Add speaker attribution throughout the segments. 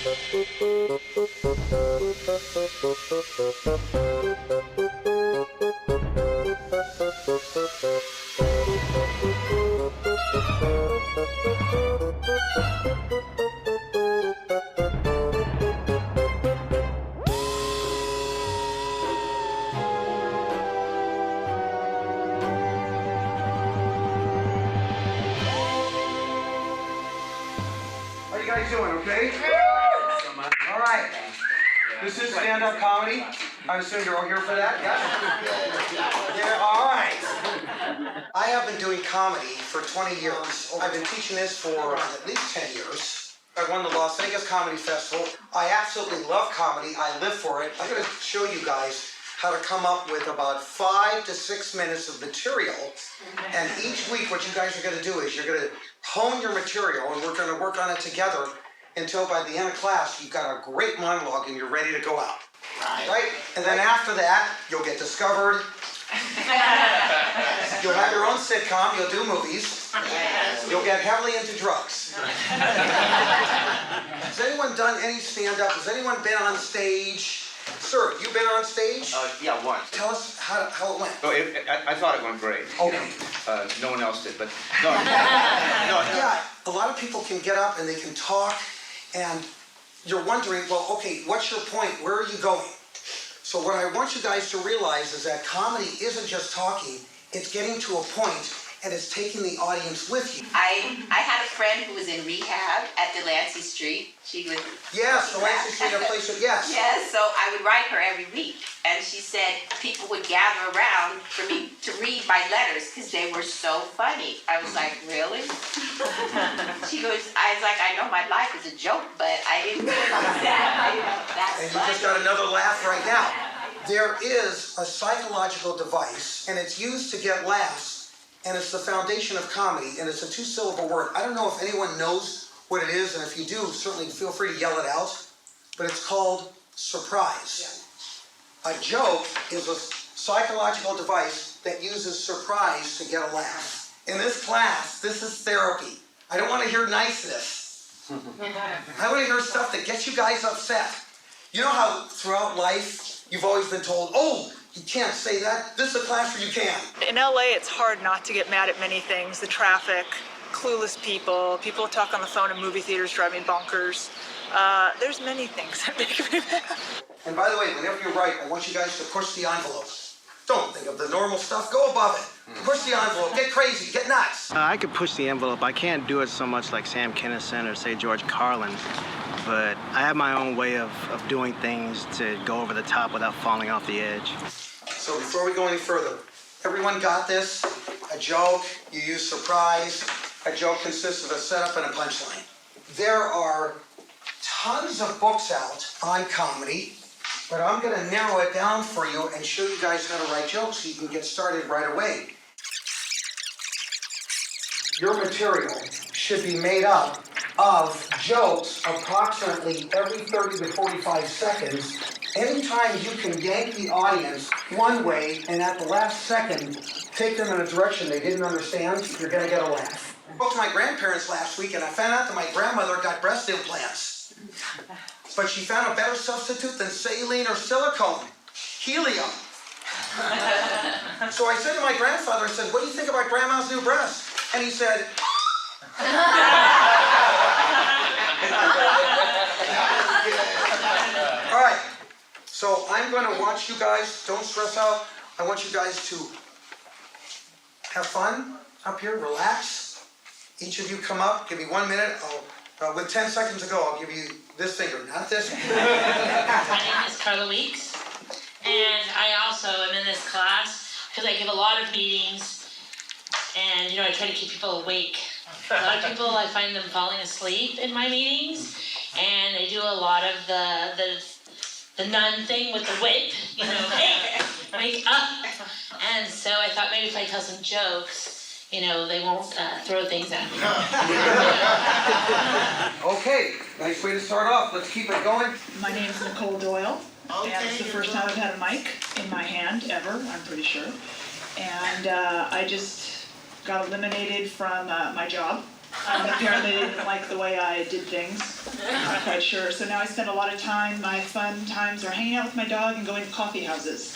Speaker 1: How you guys doing, okay? All right. This is stand-up comedy. I assume you're all here for that, yes? Yeah, all right. I have been doing comedy for 20 years. I've been teaching this for at least 10 years. I won the Las Vegas Comedy Festival. I absolutely love comedy. I live for it. I'm going to show you guys how to come up with about 5 to 6 minutes of material. And each week what you guys are going to do is you're going to hone your material, and we're going to work on it together until by the end of class you've got a great monologue and you're ready to go out. Right? And then after that, you'll get discovered. You'll have your own sitcom. You'll do movies. You'll get heavily into drugs. Has anyone done any stand-up? Has anyone been on stage? Sir, you been on stage?
Speaker 2: Yeah, once.
Speaker 1: Tell us how it went.
Speaker 2: Oh, I thought it went great.
Speaker 1: Okay.
Speaker 2: No one else did, but no.
Speaker 1: Yeah, a lot of people can get up and they can talk, and you're wondering, well, okay, what's your point? Where are you going? So what I want you guys to realize is that comedy isn't just talking, it's getting to a point and it's taking the audience with you.
Speaker 3: I had a friend who was in rehab at Delancey Street. She was...
Speaker 1: Yes, Delancey Street, a place of, yes.
Speaker 3: Yes, so I would write her every week. And she said people would gather around for me to read my letters because they were so funny. I was like, really? She goes, I was like, I know my life is a joke, but I didn't realize that. That's
Speaker 1: And you
Speaker 3: funny.
Speaker 1: just got another laugh right now. There is a psychological device, and it's used to get laughs, and it's the foundation of comedy, and it's a 2-syllable word. I don't know if anyone knows what it is, and if you do, certainly feel free to yell it out, but it's called surprise. A joke is a psychological device that uses surprise to get a laugh. In this class, this is therapy. I don't want to hear niceness. I want to hear stuff that gets you guys upset. You know how throughout life, you've always been told, oh, you can't say that. This is a class where you can.
Speaker 4: In LA, it's hard not to get mad at many things. The traffic, clueless people who talk on the phone in movie theaters drive me bonkers. There's many things that make me mad.
Speaker 1: And by the way, whenever you write, I want you guys to push the envelope. Don't think of the normal stuff. Go above it. Push the envelope. Get crazy. Get nuts.
Speaker 5: I could push the envelope. I can't do it so much like Sam Kinison or, say, George Carlin. But I have my own way of doing things to go over the top without falling off the edge.
Speaker 1: So before we go any further, everyone got this? A joke, you use surprise. A joke consists of a setup and a punchline. There are tons of books out on comedy, but I'm going to narrow it down for you and show you guys how to write jokes so you can get started right away. Your material should be made up of jokes approximately every 30 to 45 seconds. Anytime you can yank the audience one way and at the last second take them in a direction they didn't understand, you're going to get a laugh. I spoke to my grandparents last week and I found out that my grandmother got breast implants. But she found a better substitute than saline or silicone, helium. So I said to my grandfather, I said, what do you think about grandma's new breast? And he said, all right, so I'm going to watch you guys. Don't stress out. I want you guys to have fun up here, relax. Each of you come up, give me 1 minute. With 10 seconds to go, I'll give you this finger, not this one.
Speaker 6: My name is Carla Weeks, and I also am in this class because I give a lot of meetings, and I try to keep people awake. A lot of people, I find them falling asleep in my meetings, and I do a lot of the nun thing with the whip, hey, wake up. And so I thought maybe if I tell some jokes, they won't throw things at me.
Speaker 1: Okay, nice way to start off. Let's keep it going.
Speaker 4: My name is Nicole Doyle, and it's the first time I've had a mic in my hand ever, I'm pretty sure. And I just got eliminated from my job Apparently they didn't like the way I did things. I'm not quite sure. So now I spend a lot of time, my fun times are hanging out with my dog and going to coffee houses.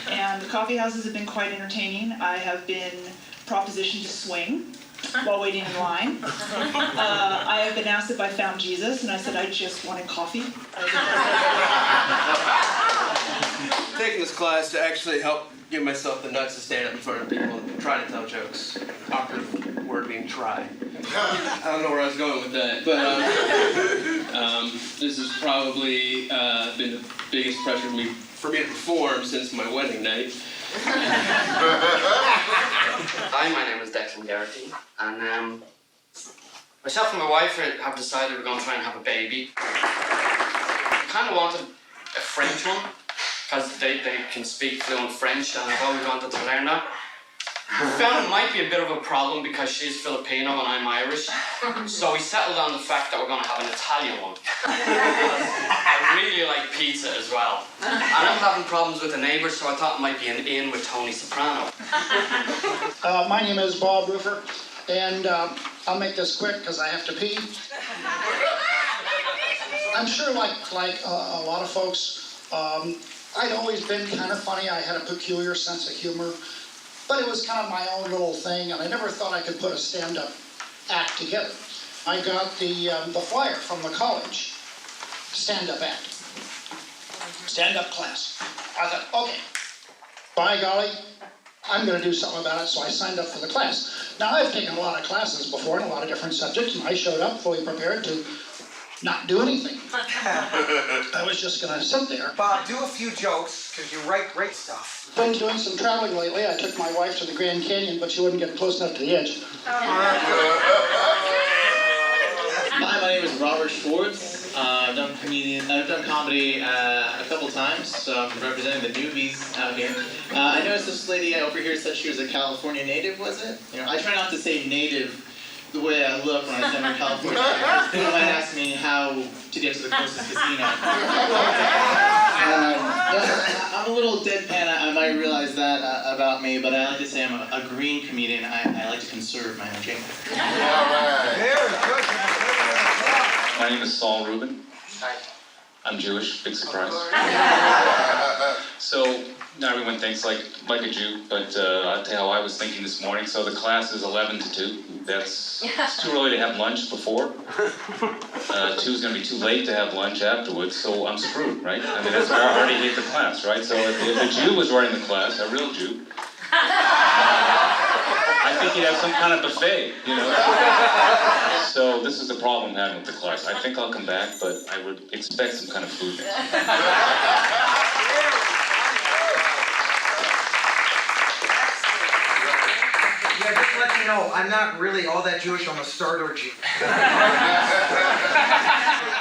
Speaker 4: And the coffee houses have been quite entertaining. I have been propositioned to swing while waiting in line. I have been asked if I found Jesus, and I said I just wanted coffee.
Speaker 7: Taking this class to actually help give myself the nuts to stand up in front of people and try to tell jokes. Awkward word being try. I don't know where I was going with that, but this has probably been the biggest pressure for me to perform since my wedding night.
Speaker 8: Hi, my name is Declan Garrity, and myself and my wife have decided we're going to try and have a baby. We kind of wanted a French one, because they can speak fluent French, and I've always wanted to learn that. We found it might be a bit of a problem because she's Filipino and I'm Irish, so we settled on the fact that we're going to have an Italian one. I really like pizza as well. And I'm having problems with the neighbours, so I thought it might be an in with Tony Soprano.
Speaker 9: My name is Bob Roofer, and I'll make this quick because I have to pee. I'm sure like a lot of folks, I'd always been kind of funny. I had a peculiar sense of humor, but it was kind of my own little thing, and I never thought I could put a stand-up act together. I got the flyer from the college, stand-up act, stand-up class. I thought, okay, by golly, I'm going to do something about it, so I signed up for the class. Now, I've taken a lot of classes before in a lot of different subjects, and I showed up fully prepared to not do anything. I was just going to sit there.
Speaker 1: Bob, do a few jokes, because you write great stuff.
Speaker 9: Been doing some traveling lately. I took my wife to the Grand Canyon, but she wouldn't get close enough to the edge.
Speaker 10: Hi, my name is Robert Schwartz. I've done comedy a couple times, so I'm representing the newbies out here. I noticed this lady over here said she was a California native, was it? You know, I try not to say native the way I look when I say I'm a California native. People might ask me how to get to the closest casino. I'm a little deadpan, I might realize that about me, but I like to say I'm a green comedian. I like to conserve my energy.
Speaker 1: Very good.
Speaker 11: My name is Saul Rubin.
Speaker 8: Hi.
Speaker 11: I'm Jewish, big surprise. So, not everyone thinks like a Jew, but I'll tell you how I was thinking this morning. So the class is 11 to 2. It's too early to have lunch before. 2 is going to be too late to have lunch afterwards, so I'm screwed, right? I mean, that's why I already hate the class, right? So if a Jew was running the class, a real Jew, I think he'd have some kind of buffet, you know? So this is the problem I'm having with the class. I think I'll come back, but I would expect some kind of food next time.
Speaker 1: Yeah, just to let you know, I'm not really all that Jewish. I'm a starter Jew.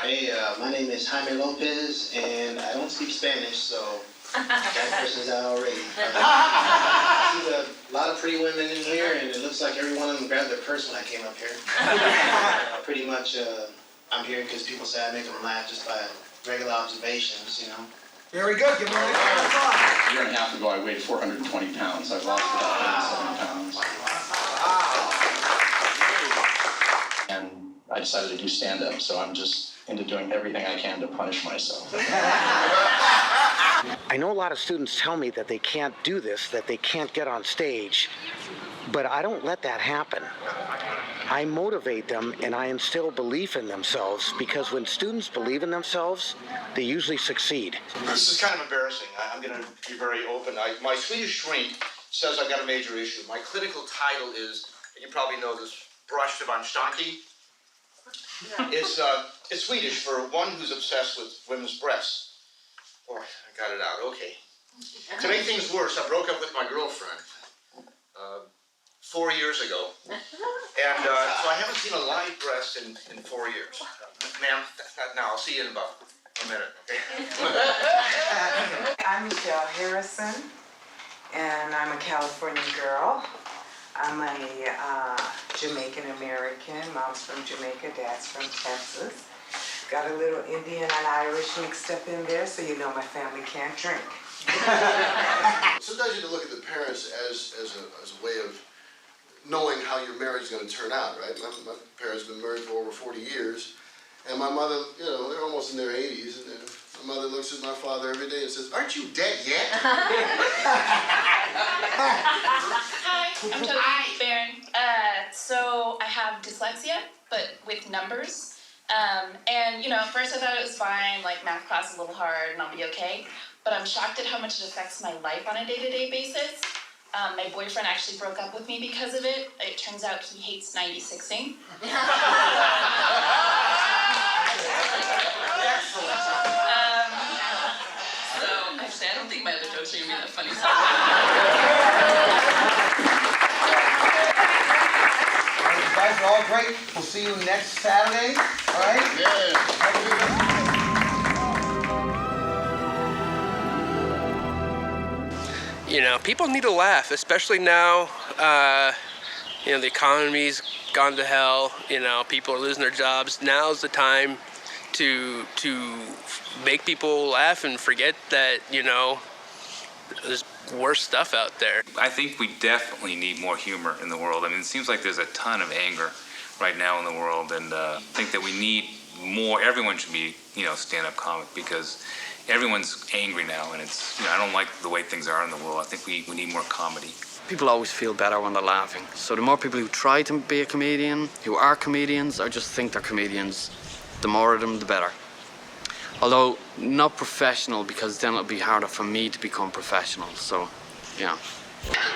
Speaker 5: Hey, my name is Jaime Lopez, and I don't speak Spanish, so that person's out already. I see a lot of pretty women in here, and it looks like every one of them grabbed their purse when I came up here. Pretty much, I'm here because people say I make them laugh just by regular observations, you know.
Speaker 1: Very good. Give me a round of applause.
Speaker 12: A year and a half ago, I weighed 420 pounds. I've lost about 87 pounds. And I decided to do stand-up, so I'm just into doing everything I can to punish myself.
Speaker 5: I know a lot of students tell me that they can't do this, that they can't get on stage, but I don't let that happen. I motivate them and I instill belief in themselves, because when students believe in themselves, they usually succeed.
Speaker 2: This is kind of embarrassing. I'm going to be very open. My Swedish shrink says I've got a major issue. My clinical title is, and you probably know this, Bröstvanstanki. It's Swedish for one who's obsessed with women's breasts. Oh, I got it out. Okay. To make things worse, I broke up with my girlfriend 4 years ago. And so I haven't seen a live breast in 4 years. Ma'am, now I'll see you in about a minute, okay?
Speaker 13: I'm Michelle Harrison, and I'm a California girl. I'm a Jamaican American. Mom's from Jamaica, dad's from Texas. Got a little Indian and Irish mixed up in there, so you know my family can't drink.
Speaker 14: Sometimes you have to look at the parents as a way of knowing how your marriage is going to turn out, right? My parents have been married for over 40 years, and my mother, you know, they're almost in their 80s, and my mother looks at my father every day and says, "Aren't you dead yet?"
Speaker 15: Hi, I'm Toby Barron. So I have dyslexia, but with numbers. And you know, at first I thought it was fine, like math class is a little hard and I'll be okay. But I'm shocked at how much it affects my life on a day-to-day basis. My boyfriend actually broke up with me because of it. It turns out he hates 96ing. So actually, I don't think my other jokes are gonna be that funny.
Speaker 1: You guys are all great. We'll see you next Saturday, all right?
Speaker 7: You know, people need to laugh, especially now. You know, the economy's gone to hell. You know, people are losing their jobs. Now's the time to make people laugh and forget that, you know, there's worse stuff out there.
Speaker 11: I think we definitely need more humor in the world. I mean, it seems like there's a ton of anger right now in the world, and I think that we need more. Everyone should be, you know, stand-up comic, because everyone's angry now, and it's, you know, I don't like the way things are in the world. I think we need more comedy.
Speaker 8: People always feel better when they're laughing. So the more people who try to be a comedian, who are comedians, or just think they're comedians, the more of them, the better. Although not professional, because then it'll be harder for me to become professional. So, yeah.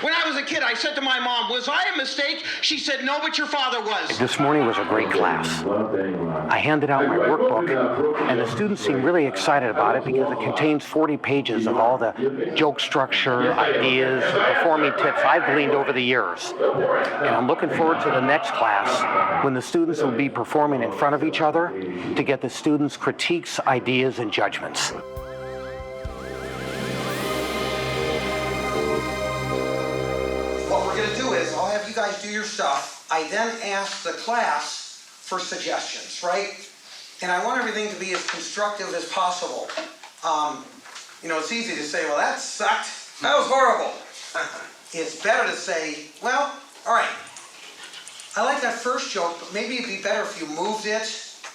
Speaker 1: When I was a kid, I said to my mom, "Was I a mistake?" She said, "No, but your father was."
Speaker 16: This morning was a great class. I handed out my workbook, and the students seemed really excited about it because it contains 40 pages of all the joke structure, ideas, performing tips I've gleaned over the years. And I'm looking forward to the next class when the students will be performing in front of each other to get the students' critiques, ideas, and judgments.
Speaker 1: What we're gonna do is, I'll have you guys do your stuff. I then ask the class for suggestions, right? And I want everything to be as constructive as possible. You know, it's easy to say, "Well, that sucked. That was horrible." It's better to say, "Well, all right, I like that first joke, but maybe it'd be better if you moved it.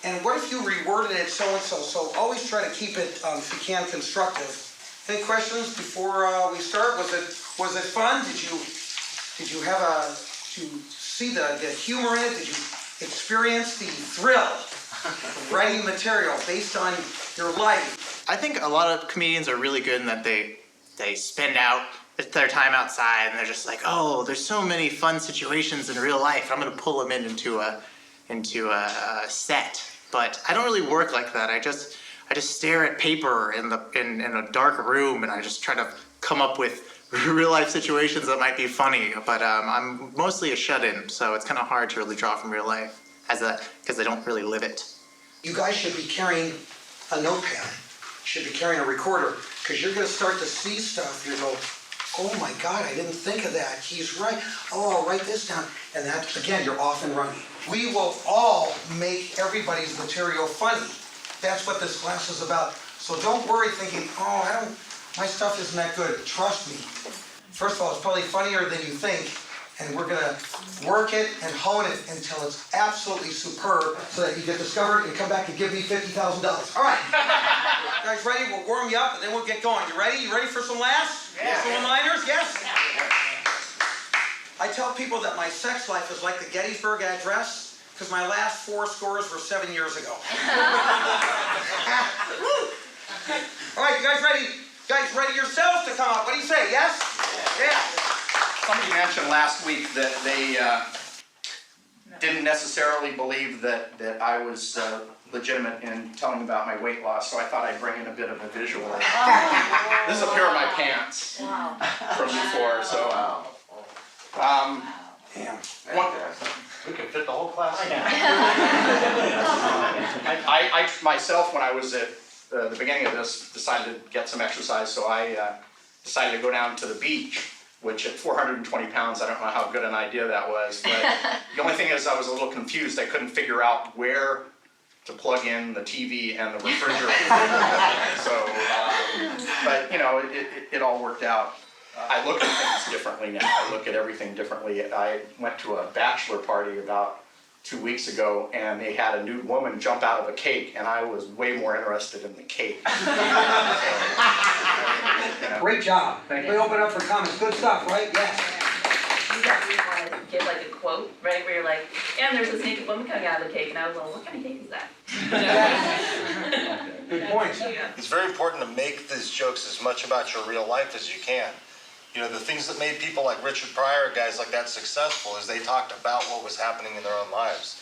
Speaker 1: And what if you reworded it so-and-so?" So always try to keep it, if you can, constructive. Any questions before we start? Was it fun? Did you see the humor in it? Did you experience the thrill of writing material based on your life?
Speaker 10: I think a lot of comedians are really good in that they spend out their time outside and they're just like, "Oh, there's so many fun situations in real life. I'm gonna pull them into a set." But I don't really work like that. I just stare at paper in a dark room, and I just try to come up with real life situations that might be funny. But I'm mostly a shut-in, so it's kind of hard to really draw from real life because I don't really live it.
Speaker 1: You guys should be carrying a notepad. You should be carrying a recorder, because you're gonna start to see stuff. You go, "Oh my God, I didn't think of that. He's right. Oh, I'll write this down." And that, again, you're off and running. We will all make everybody's material funny. That's what this class is about. So don't worry thinking, "Oh, my stuff isn't that good." Trust me. First of all, it's probably funnier than you think, and we're gonna work it and hone it until it's absolutely superb, so that you get discovered and come back and give me $50,000. All right. Guys ready? We'll warm you up and then we'll get going. You ready? You ready for some laughs? Yeah. Some one-liners? Yes? I tell people that my sex life is like the Gettysburg Address, because my last 4 scores were 7 years ago. All right, you guys ready? You guys ready yourselves to come up? What do you say? Yes? Yeah.
Speaker 12: Somebody mentioned last week that they didn't necessarily believe that I was legitimate in telling about my weight loss, so I thought I'd bring in a bit of a visual. This is a pair of my pants from before, so.
Speaker 1: Damn.
Speaker 12: We can fit the whole class. I myself, when I was at the beginning of this, decided to get some exercise, so I decided to go down to the beach, which at 420 pounds, I don't know how good an idea that was, but the only thing is I was a little confused. I couldn't figure out where to plug in the TV and the refrigerator. So, but you know, it all worked out. I look at things differently now. I look at everything differently. I went to a bachelor party about 2 weeks ago, and they had a nude woman jump out of a cake, and I was way more interested in the cake.
Speaker 1: Great job. We open up for comments. Good stuff, right? Yes.
Speaker 17: You guys really want to give like a quote, right? Where you're like, and there's this naked woman coming out of the cake, and I was like, what kind of cake is that?
Speaker 1: Good point.
Speaker 18: It's very important to make these jokes as much about your real life as you can. You know, the things that made people like Richard Pryor, guys like that successful is they talked about what was happening in their own lives.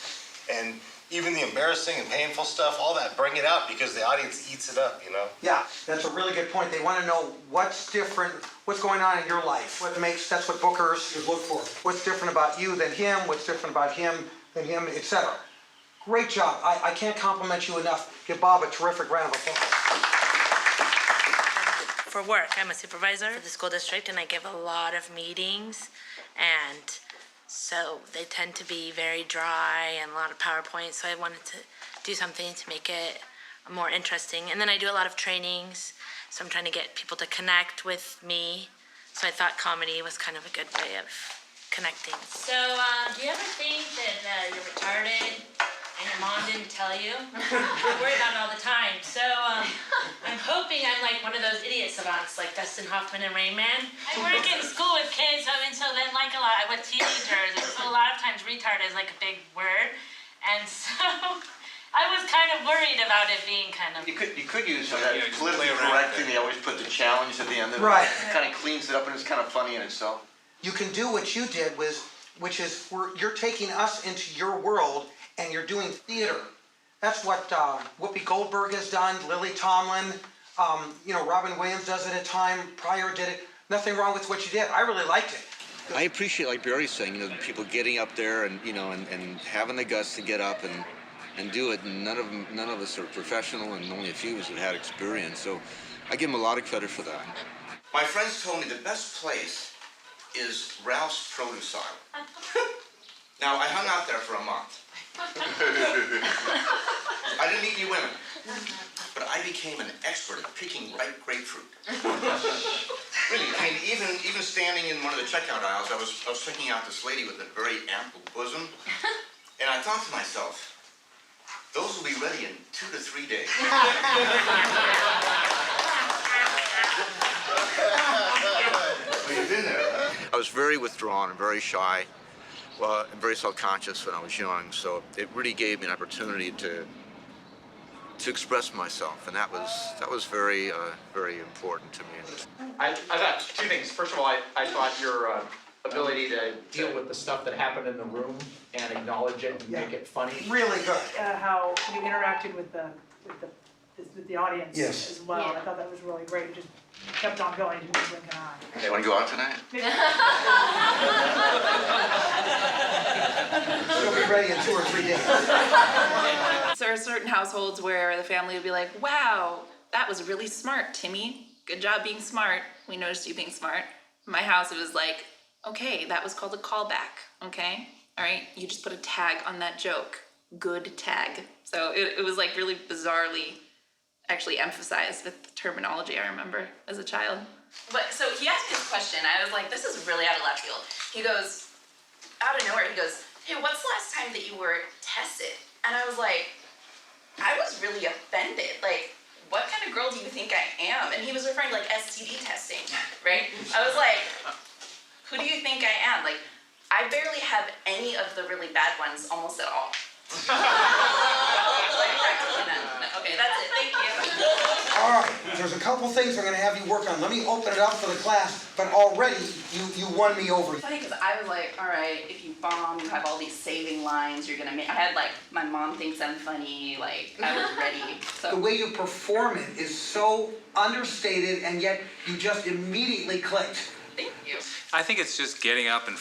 Speaker 18: And even the embarrassing and painful stuff, all that, bring it out because the audience eats it up, you know?
Speaker 1: Yeah, that's a really good point. They want to know what's different, what's going on in your life. That's what bookers look for. What's different about you than him, what's different about him than him, etc. Great job. I can't compliment you enough. Give Bob a terrific round of applause.
Speaker 6: For work, I'm a supervisor for the school district, and I give a lot of meetings, and so they tend to be very dry and a lot of PowerPoint, so I wanted to do something to make it more interesting. And then I do a lot of trainings, so I'm trying to get people to connect with me, so I thought comedy was kind of a good way of connecting. So, do you ever think that you're retarded and your mom didn't tell you? I worry about it all the time. So, I'm hoping I'm like one of those idiot savants like Dustin Hoffman and Rain Man. I work in school with kids, and so then like with teenagers, and so a lot of times retard is like a big word. And so I was kind of worried about it being kind of...
Speaker 2: You could use that politically correct thing. They always put the challenge at the end of it.
Speaker 1: Right.
Speaker 2: It kind of cleans it up, and it's kind of funny in itself.
Speaker 1: You can do what you did, which is you're taking us into your world and you're doing theater. That's what Whoopi Goldberg has done, Lily Tomlin, Robin Williams does it at time, Pryor did it. Nothing wrong with what you did. I really liked it.
Speaker 19: I appreciate, like Barry's saying, people getting up there and and having the guts to get up and do it. And none of us are professional, and only a few of us have had experience. So I give them a lot of credit for that.
Speaker 2: My friends told me the best place is Ralph's Produce Aisle. Now, I hung out there for a month. I didn't meet any women, but I became an expert at picking ripe grapefruit. Really, I mean, even standing in one of the checkout aisles, I was checking out this lady with a very ample bosom, and I thought to myself, those will be ready in 2 to 3 days. Well, you've been there, right?
Speaker 19: I was very withdrawn and very shy, and very self-conscious when I was young. So it really gave me an opportunity to express myself, and that was very very important to me.
Speaker 12: I thought 2 things. First of all, I thought your ability to deal with the stuff that happened in the room and acknowledge it and make it funny.
Speaker 1: Really good.
Speaker 20: How you interacted with the audience
Speaker 1: Yes.
Speaker 20: as well. I thought that was really great. It just kept on going, didn't blink an eye.
Speaker 2: Hey, want to go out tonight?
Speaker 1: She'll be ready in 2 or 3 days.
Speaker 21: So there are certain households where the family would be like, wow, that was really smart, Timmy. Good job being smart. We noticed you being smart. In my house, it was like, okay, that was called a callback, okay? All right, you just put a tag on that joke. Good tag. So it was like really bizarrely actually emphasized with the terminology I remember as a child.
Speaker 17: But so he asked this question. I was like, this is really out of left field. He goes, out of nowhere, he goes, hey, what's the last time that you were tested? And I was like, I was really offended. Like, what kind of girl do you think I am? And he was referring to like STD testing, right? I was like, who do you think I am? Like, I barely have any of the really bad ones almost at all. Like, practically none. No, okay, that's it. Thank you.
Speaker 1: All right, there's a couple things I'm going to have you work on. Let me open it up for the class, but already you won me over.
Speaker 21: It's funny because I was like, all right, if you bomb, you have all these saving lines you're going to make. I had like, my mom thinks I'm funny, like, I was ready. So.
Speaker 1: The way you perform it is so understated, and yet you just immediately clicked.
Speaker 21: Thank you.
Speaker 11: I think it's just getting up and,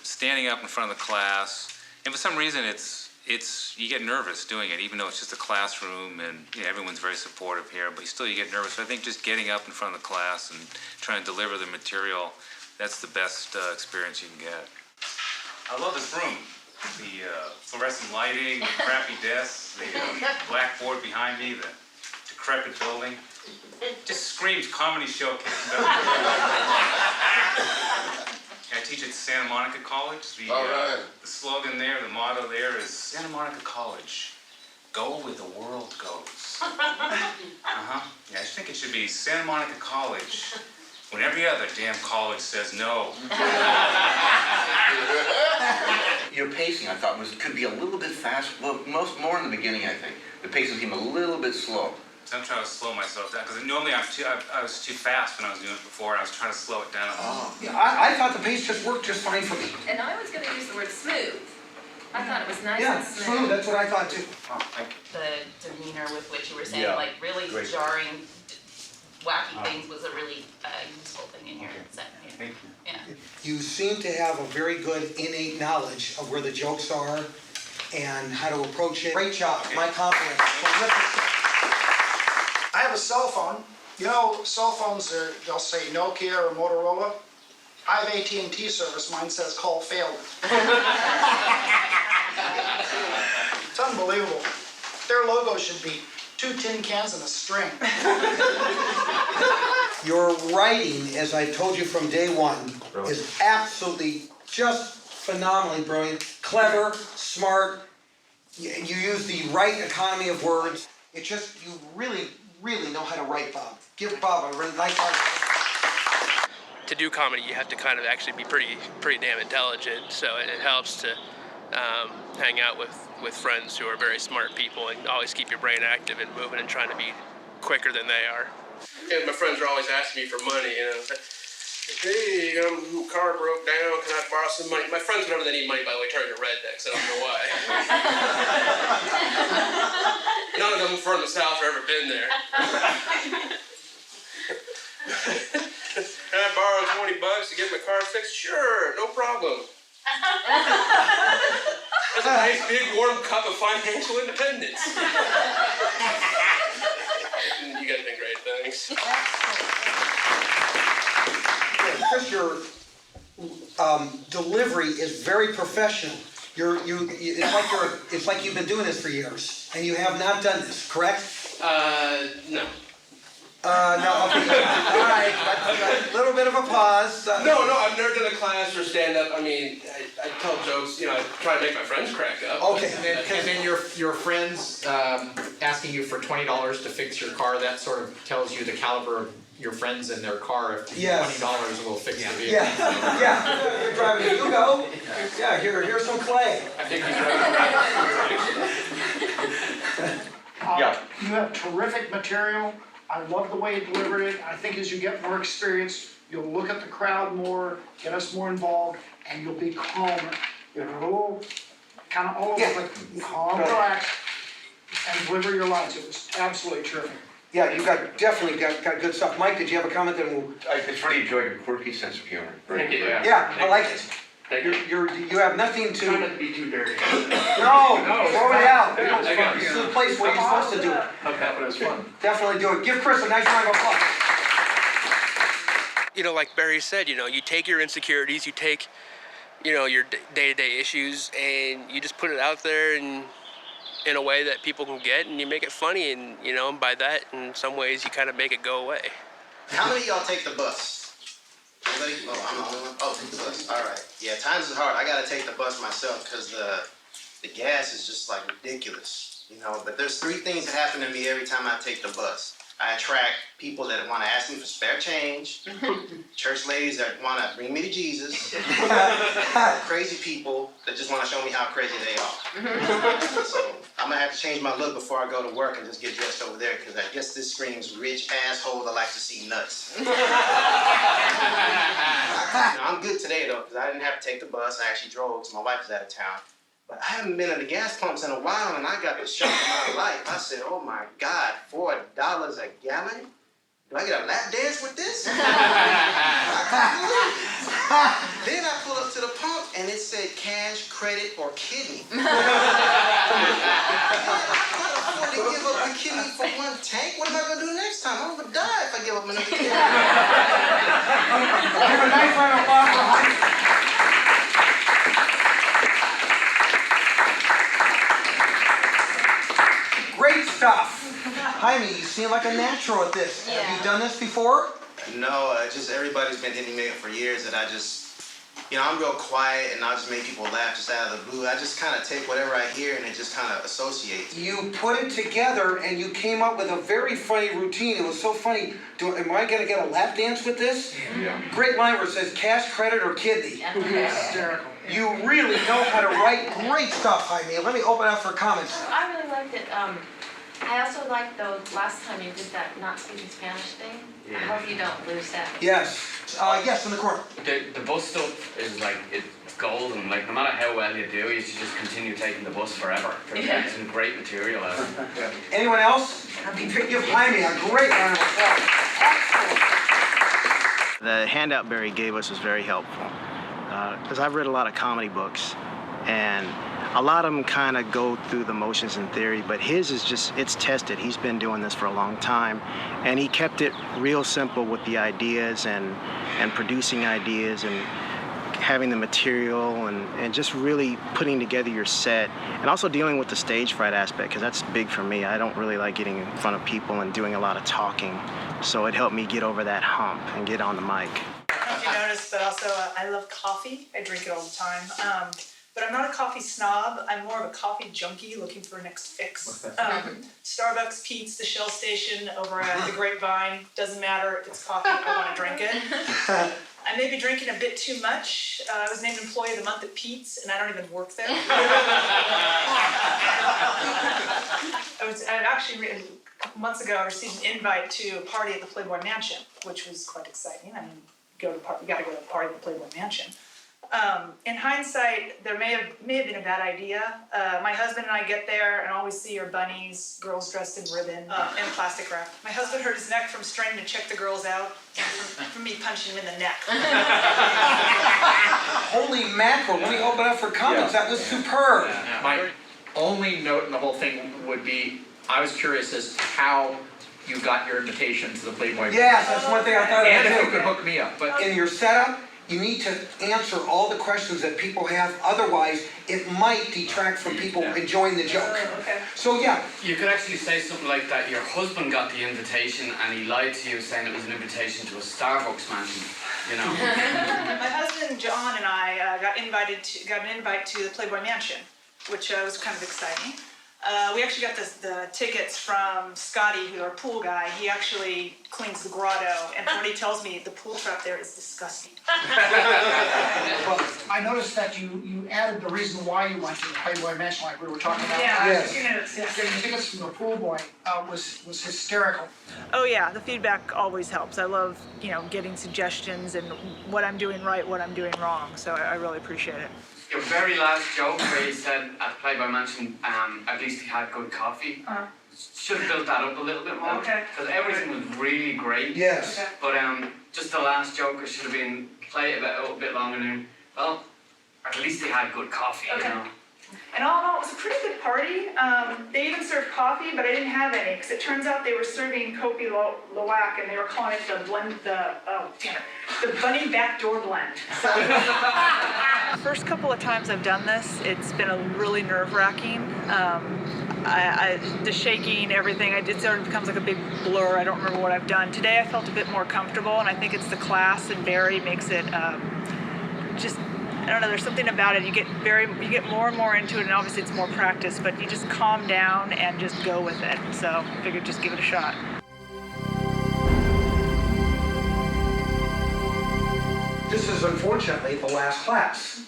Speaker 11: standing up in front of the class. And for some reason, you get nervous doing it, even though it's just a classroom and everyone's very supportive here, but you get nervous. So I think just getting up in front of the class and trying to deliver the material, that's the best experience you can get. I love this room. The fluorescent lighting, the crappy desks, the blackboard behind me, the
Speaker 3: decrepit building. Just screams comedy showcase. I teach at Santa Monica College. The slogan there, the motto there is Santa Monica College. Go where the world goes. Yeah, I think it should be Santa Monica College. When every other damn college says no.
Speaker 19: Your pacing, I thought, could be a little bit fast. Well, more in the beginning, I think. The pacing came a little bit slow.
Speaker 3: So I'm trying to slow myself down because normally I was too fast when I was doing it before. And I was trying to slow it down.
Speaker 1: Yeah, I thought the pace just worked just fine for me.
Speaker 22: And I was gonna use the word smooth. I thought it was nice
Speaker 1: Yeah,
Speaker 22: and smooth.
Speaker 1: smooth, that's what I thought too.
Speaker 3: Oh, thank you.
Speaker 17: The demeanor with which you were saying,
Speaker 3: Yeah.
Speaker 17: like really
Speaker 3: Great.
Speaker 17: jarring, wacky things was a really useful thing in your set. Yeah.
Speaker 3: Thank you.
Speaker 17: Yeah.
Speaker 1: You seem to have a very good innate knowledge of where the jokes are and how to approach it. Great job, my compliments.
Speaker 9: I have a cell phone. You know, cell phones they'll say Nokia or Motorola. I have AT&T service. Mine says call failed. It's unbelievable. Their logo should be 2 tin cans and a string.
Speaker 1: Your writing, as I told you from day one, is absolutely just phenomenally brilliant, clever, smart. You use the right economy of words. It just, you really, really know how to write, Bob. Give Bob a really nice argument.
Speaker 7: To do comedy, you have to kind of actually be pretty damn intelligent. So it helps to hang out with friends who are very smart people and always keep your brain active and moving and trying to be quicker than they are. And my friends are always asking me for money, you know. Hey, car broke down, can I borrow some money? My friends, whenever they need money, by the way, turn into rednecks. I don't know why. None of them from the South have ever been there. Can I borrow $20 to get my car fixed? Sure, no problem. That's a nice big warm cup of financial independence. You guys have been great, thanks.
Speaker 1: Chris, your delivery is very professional. It's like you've been doing this for years, and you have not done this, correct?
Speaker 7: No.
Speaker 1: No, okay. All right, a little bit of a pause.
Speaker 7: No, I've never done a class or stand-up. I mean, I tell jokes, you know, I try to make my friends crack up.
Speaker 1: Okay.
Speaker 12: And then your friends asking you for $20 to fix your car, that sort of tells you the caliber of your friends and their car. If
Speaker 1: Yes.
Speaker 12: $20 will fix the vehicle.
Speaker 1: Yeah. You're driving it. You go. Yeah, here's some clay.
Speaker 7: I think
Speaker 9: You have terrific material. I love the way you delivered it. I think as you get more experience, you'll look at the crowd more, get us more involved, and you'll be calmer. You're a little, kind of all over, but calm, relaxed, and deliver your lines. It was absolutely terrific.
Speaker 1: Yeah, you definitely got good stuff. Mike, did you have a comment? Then
Speaker 19: I just really enjoyed your quirky sense of humor.
Speaker 7: Thank you.
Speaker 1: Yeah, I like it.
Speaker 7: Thank you.
Speaker 1: You have nothing to.
Speaker 7: Try not to be too dirty.
Speaker 1: No, throw it out.
Speaker 7: Okay.
Speaker 1: This is the place where you're supposed to do it.
Speaker 7: Okay, but it was fun.
Speaker 1: Definitely do it. Give Chris a nice round of applause.
Speaker 7: You know, like Barry said, you know, you take your insecurities, you take, you know, your day-to-day issues, and you just put it out there and in a way that people can get, and you make it funny, and you know, by that, in some ways, you kind of make it go away.
Speaker 5: How many of y'all take the bus? Anybody? Oh, I'm the only one. Oh, take the bus. All right. Yeah, times is hard. I gotta take the bus myself because the gas is just like ridiculous, you know. But there's 3 things that happen to me every time I take the bus. I attract people that want to ask me for spare change, church ladies that want to bring me to Jesus, crazy people that just want to show me how crazy they are. So I'm gonna have to change my look before I go to work and just get dressed over there because I guess this screams rich asshole that likes to see nuts. I'm good today though because I didn't have to take the bus. I actually drove because my wife was out of town. But I haven't been at the gas pumps in a while, and I got the shock of my life. I said, oh my God, $4 a gallon? Do I get a lap dance with this? Then I pull up to the pump, and it said cash, credit, or kidney. I can't afford to give up a kidney for 1 tank. What am I going to do next time? I'm going to die if I give up another kidney.
Speaker 1: Give a nice round of applause for Mike. Great stuff. Jaime, you seem like a natural at this.
Speaker 5: Yeah.
Speaker 1: Have you done this before?
Speaker 5: No, just everybody's been hitting me up for years, and I just, I'm real quiet, and I'll just make people laugh just out of the blue. I just kind of take whatever I hear, and it just kind of associates.
Speaker 1: You put it together, and you came up with a very funny routine. It was so funny. Am I gonna get a lap dance with this?
Speaker 5: Yeah.
Speaker 1: Great line where it says cash, credit, or kidney.
Speaker 20: Hysterical.
Speaker 1: You really know how to write great stuff, Jaime. Let me open up for comments.
Speaker 22: I really liked it. I also liked the last time you did that not speaking Spanish thing. I hope you don't lose that.
Speaker 1: Yes. Yes, in the corner.
Speaker 4: The bus stuff is like, it's golden. Like, no matter how well you do, you should just continue taking the bus forever. There's some great material out of it.
Speaker 1: Anyone else? Give Jaime a great round of applause. Excellent.
Speaker 5: The handout Barry gave us was very helpful, because I've read a lot of comedy books, and a lot of them kind of go through the motions in theory, but his is just, it's tested. He's been doing this for a long time, and he kept it real simple with the ideas and producing ideas and having the material and just really putting together your set, and also dealing with the stage fright aspect, because that's big for me. I don't really like getting in front of people and doing a lot of talking, so it helped me get over that hump and get on the mic.
Speaker 13: I don't know if you noticed, but also I love coffee. I drink it all the time. But I'm not a coffee snob. I'm more of a coffee junkie looking for a next fix. Starbucks, Pete's, the Shell station over at the Grapevine. Doesn't matter if it's coffee, I want to drink it. I may be drinking a bit too much. I was named Employee of the Month at Pete's, and I don't even work there. I actually, a couple months ago, I received an invite to a party at the Playboy Mansion, which was quite exciting. I mean, you gotta go to a party at the Playboy Mansion. In hindsight, there may have been a bad idea. My husband and I get there and always see your bunnies, girls dressed in ribbon and plastic wrap. My husband hurt his neck from straining to check the girls out, and from me punching him in the neck.
Speaker 1: Holy mackerel, let me open up for comments. That was superb.
Speaker 12: My only note in the whole thing would be, I was curious as to how you got your invitation to the Playboy.
Speaker 1: Yes, that's one thing I thought
Speaker 12: And
Speaker 1: of
Speaker 12: if
Speaker 1: too.
Speaker 12: you could hook me up. But
Speaker 1: in your setup, you need to answer all the questions that people have. Otherwise, it might detract from people enjoying the joke. So yeah.
Speaker 8: You could actually say something like that. Your husband got the invitation and he lied to you saying it was an invitation to a Starbucks mansion. You know.
Speaker 13: My husband John and I got an invite to the Playboy Mansion, which was kind of exciting. We actually got the tickets from Scotty, who's our pool guy. He actually cleans the grotto, and from what he tells me, the pool trap there is disgusting.
Speaker 9: I noticed that you added the reason why you went to the Playboy Mansion, like we were talking about.
Speaker 13: Yes.
Speaker 9: Getting tickets from the pool boy was hysterical.
Speaker 13: Oh yeah, the feedback always helps. I love, getting suggestions and what I'm doing right, what I'm doing wrong. So I really appreciate it.
Speaker 8: Your very last joke where you said at Playboy Mansion, at least he had good coffee. Should have built that up a little bit more.
Speaker 13: Okay.
Speaker 8: Because everything was really great.
Speaker 1: Yes.
Speaker 8: Okay. But just the last joke, it should have been play it a bit longer and well, at least they had good coffee,
Speaker 13: Okay.
Speaker 8: you know.
Speaker 13: And all in all, it was a pretty good party. They even served coffee, but I didn't have any because it turns out they were serving Kopi Luwak and they were calling it the bunny backdoor blend. So, the first couple of times I've done this, it's been a really nerve-wracking. The shaking, everything, it sort of becomes like a big blur. I don't remember what I've done. Today I felt a bit more comfortable, and I think it's the class and Barry makes it just. I don't know, there's something about it. You get more and more into it, and obviously it's more practice, but you just calm down and just go with it. So I figured just give it a shot.
Speaker 1: This is unfortunately the last class.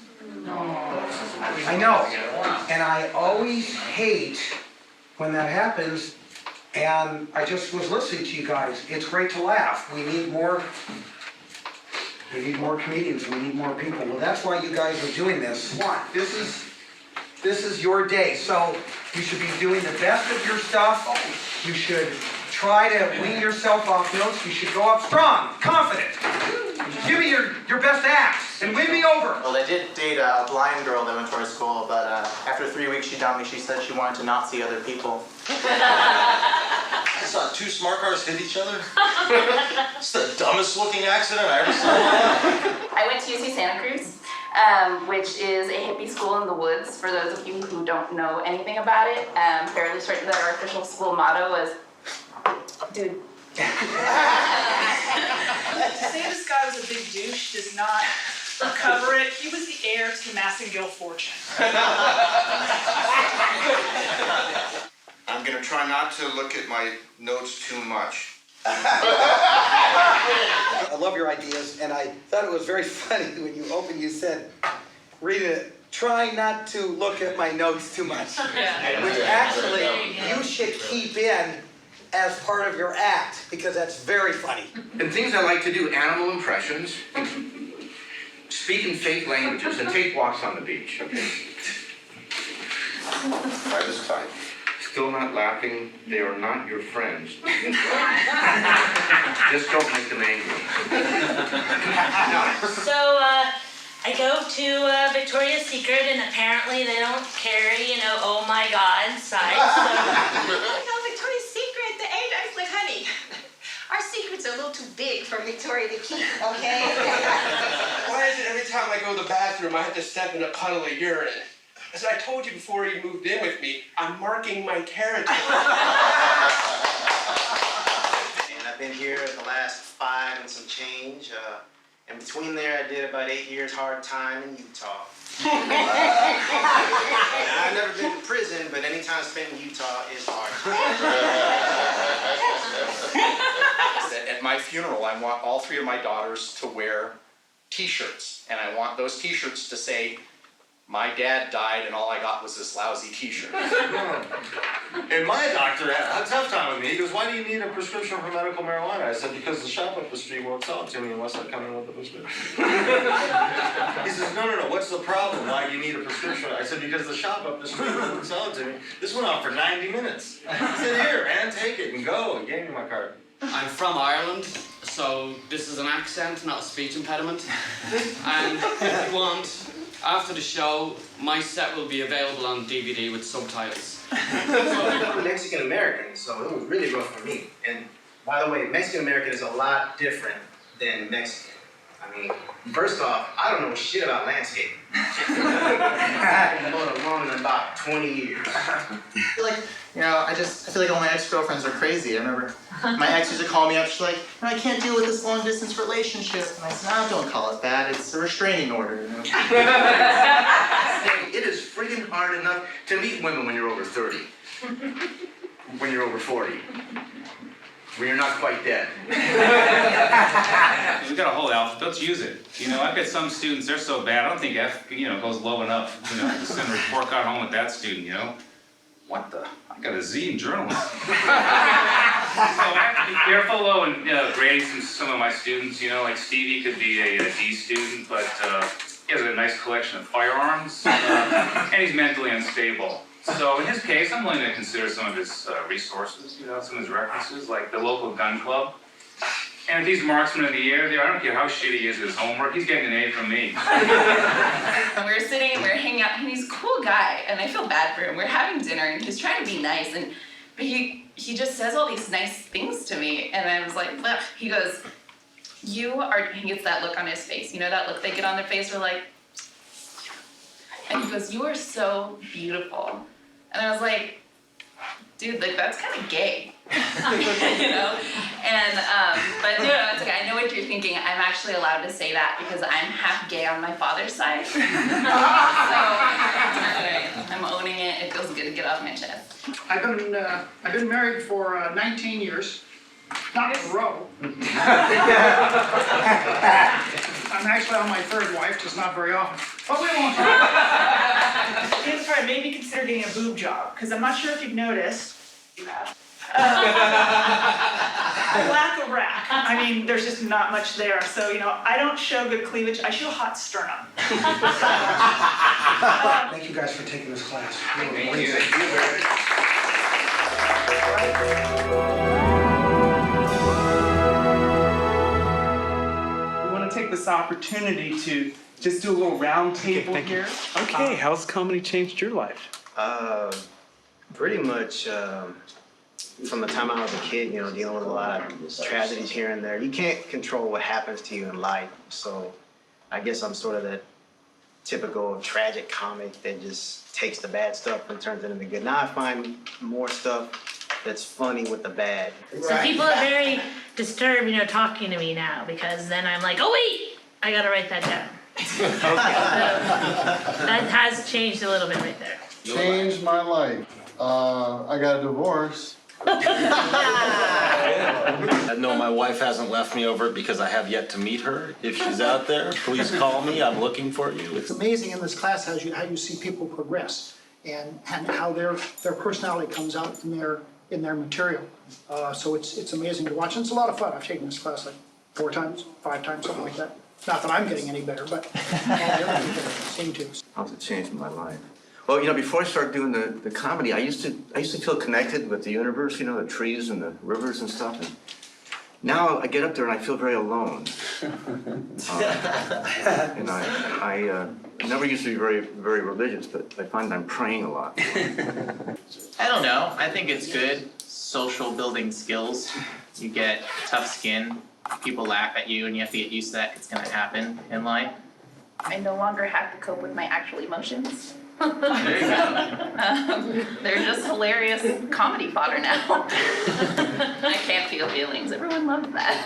Speaker 1: I know. And I always hate when that happens. And I just was listening to you guys. It's great to laugh. We need more comedians, we need more people. Well, that's why you guys are doing this. This is your day, so you should be doing the best of your stuff. You should try to wean yourself off notes. You should go up strong, confident. Give me your best acts and win me over.
Speaker 5: Well, I did date a blind girl that went to our school, but after 3 weeks she dumped me. She said she wanted to not see other people.
Speaker 18: I saw two smart cars hit each other. It's the dumbest looking accident I ever saw in my life.
Speaker 15: I went to UC Santa Cruz, which is a hippie school in the woods. For those of you who don't know anything about it, fairly certain that our official school motto was
Speaker 13: Dude. To say this guy was a big douche does not cover it. He was the heir to the Massengill fortune.
Speaker 2: I'm gonna try not to look at my notes too much.
Speaker 1: I love your ideas, and I thought it was very funny when you opened, you said, read it, try not to look at my notes too much.
Speaker 6: Yeah.
Speaker 1: Which actually, you should keep in as part of your act, because that's very funny.
Speaker 2: And things I like to do, animal impressions, speak in fake languages, and take walks on the beach, okay? Try this time. Still not laughing, they are not your friends. Just don't make them angry.
Speaker 6: So, I go to Victoria's Secret, and apparently they don't carry, oh my God size.
Speaker 14: Victoria's Secret, the Ajax, like, honey, our secrets are a little too big for Victoria to keep, okay?
Speaker 7: Why is it every time I go to the bathroom, I have to step in a puddle of urine? As I told you before you moved in with me, I'm marking my territory.
Speaker 5: And I've been here the last 5 and some change. And between there, I did about 8 years hard time in Utah. Now, I've never been to prison, but any time spent in Utah is hard.
Speaker 12: At my funeral, I want all 3 of my daughters to wear T-shirts, and I want those T-shirts to say, "My dad died and all I got was this lousy T-shirt."
Speaker 18: And my doctor had a tough time with me. He goes, "Why do you need a prescription for medical marijuana?" I said, "Because the shop up the street won't sell it to me unless I come in with a prescription." He says, no, what's the problem? Why do you need a prescription? I said, "Because the shop up the street won't sell it to me." This went off for 90 minutes. He said, "Here, man, take it and go." He gave me my card.
Speaker 8: I'm from Ireland, so this is an accent, not a speech impediment. And if you want, after the show, my set will be available on DVD with subtitles.
Speaker 5: I'm Mexican American, so it was really rough for me. And by the way, Mexican American is a lot different than Mexican. I mean, first off, I don't know shit about landscape. I haven't mowed a lawn in about 20 years.
Speaker 10: I feel like all my ex-girlfriends are crazy. I remember my ex used to call me up, she's like, "I can't deal with this long distance relationship." And I said, "No, don't call it that, it's a restraining order."
Speaker 2: It is friggin' hard enough to meet women when you're over 30. When you're over 40. When you're not quite dead.
Speaker 3: We've got a whole alphabet, let's use it. I've got some students, they're so bad, I don't think F, goes low enough, to send a report card home with that student, What the? I got a Z in journalism. So I have to be careful though in grading some of my students, like Stevie could be a D student, but he has a nice collection of firearms, and he's mentally unstable. So in his case, I'm willing to consider some of his resources, some of his references, like the local gun club. And if he's marksman of the year there, I don't care how shitty he is at his homework, he's getting an A from me.
Speaker 15: And we were sitting and we were hanging out, and he's a cool guy, and I feel bad for him. We're having dinner, and he's trying to be nice, but he just says all these nice things to me, and I was like, ugh. He goes, he gets that look on his face, that look they get on their face, we're like, and he goes, "You are so beautiful." And I was like, dude, that's kind of gay, And, but it's okay. I know what you're thinking. I'm actually allowed to say that because I'm half gay on my father's side. So, I'm owning it. It feels good to get off my chest.
Speaker 9: I've been married for 19 years, not in a row. I'm actually on my 3rd wife, just not very often. But we won't talk.
Speaker 13: It's right, maybe consider getting a boob job, because I'm not sure if you've noticed. You have. Lack of rack. I mean, there's just not much there. So, I don't show good cleavage, I show hot sternum.
Speaker 1: Thank you guys for taking this class.
Speaker 3: Thank you.
Speaker 16: We want to take this opportunity to just do a little round table here. Okay, how's comedy changed your life?
Speaker 5: Pretty much from the time I was a kid, dealing with a lot of tragedies here and there. You can't control what happens to you in life, so I guess I'm sort of that typical tragic comic that just takes the bad stuff and turns it into good. Now I find more stuff that's funny with the bad.
Speaker 6: So people are very disturbed, you know, talking to me now, because then I'm like, oh wait, I gotta write that down. So, that has changed a little bit right there.
Speaker 11: Changed my life. I got a divorce.
Speaker 21: I know my wife hasn't left me over because I have yet to meet her. If she's out there, please call me. I'm looking for you.
Speaker 9: It's amazing in this class how you see people progress and how their personality comes out in their material. So it's amazing to watch, and it's a lot of fun. I've taken this class like 4 times, 5 times, something like that. Not that I'm getting any better, but all the other people seem to.
Speaker 21: How's it changed my life? Well, you know, before I started doing the comedy, I used to feel connected with the universe, you know, the trees and the rivers and stuff. And now I get up there and I feel very alone. And I never used to be very, very religious, but I find I'm praying a lot.
Speaker 10: I don't know. I think it's good. Social building skills. You get tough skin. People laugh at you and you have to get used to that. It's going to happen in life.
Speaker 17: I no longer have to cope with my actual emotions.
Speaker 10: There you go.
Speaker 17: They're just hilarious comedy fodder now. I can't feel feelings. Everyone loves that.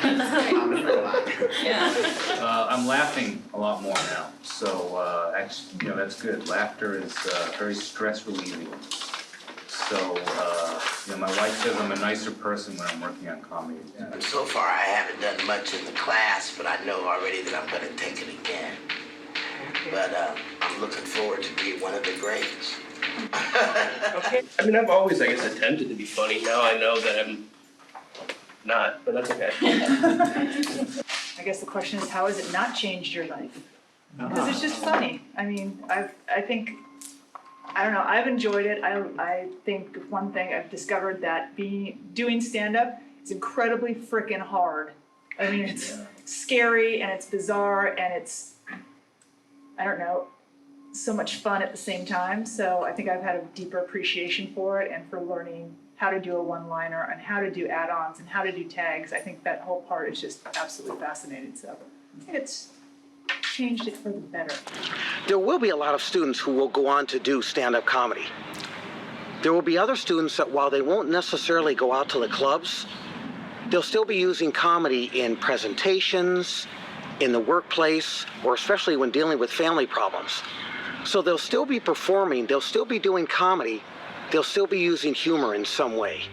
Speaker 17: Yeah.
Speaker 3: I'm laughing a lot more now, so actually, you know, that's good. Laughter is very stress relieving. So, you know, my wife says I'm a nicer person when I'm working on comedy.
Speaker 23: And so far, I haven't done much in the class, but I know already that I'm going to take it again. But I'm looking forward to being one of the greats.
Speaker 7: I mean, I've always, I guess, attempted to be funny. Now I know that I'm not, but that's okay.
Speaker 13: I guess the question is, how has it not changed your life? Because it's just funny. I mean, I don't know, I've enjoyed it. I think one thing I've discovered that doing stand-up is incredibly freaking hard. I mean, it's scary and it's bizarre and it's, I don't know, so much fun at the same time. So I think I've had a deeper appreciation for it and for learning how to do a one-liner and how to do add-ons and how to do tags. I think that whole part is just absolutely fascinating. So I think it's changed it for the better.
Speaker 1: There will be a lot of students who will go on to do stand-up comedy. There will be other students that, while they won't necessarily go out to the clubs, they'll still be using comedy in presentations, in the workplace, or especially when dealing with family problems. So they'll still be performing, they'll still be doing comedy, they'll still be using humor in some way.